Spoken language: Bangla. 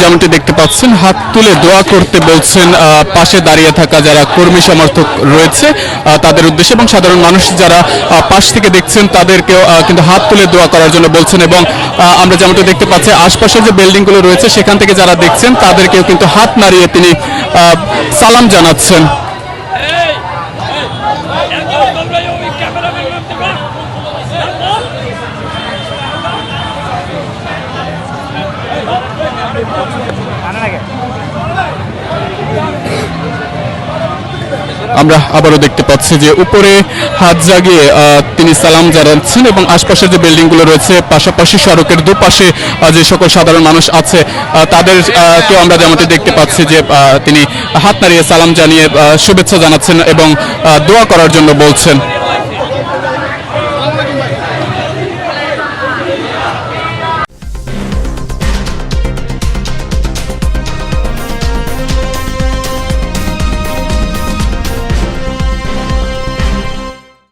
যেমনটি দেখতে পাচ্ছেন হাত তুলে দোয়া করতে বলছেন পাশে দাঁড়িয়ে থাকা যারা কর্মী সমর্থক রয়েছে তাদের উদ্দেশ্যে, এবং সাধারণ মানুষ যারা পাশ থেকে দেখছেন তাদেরকেও কিন্তু হাত তুলে দোয়া করার জন্য বলছেন। এবং আমরা যেমনটি দেখতে পাচ্ছি আশপাশে যে বিল্ডিংগুলো রয়েছে সেখান থেকে যারা দেখছেন তাদেরকেও কিন্তু হাত নাড়িয়ে তিনি সালাম জানাচ্ছেন। আমরা আবারও দেখতে পাচ্ছি যে উপরে হাত জাগিয়ে তিনি সালাম জানাচ্ছেন এবং আশপাশের যে বিল্ডিংগুলো রয়েছে পাশাপাশি সড়কের দুপাশে যে সকল সাধারণ মানুষ আছে তাদেরকেও আমরা যেমনটি দেখতে পাচ্ছি যে তিনি হাত নাড়িয়ে সালাম জানিয়ে শুভেচ্ছা জানাচ্ছেন এবং দোয়া করার জন্য বলছেন।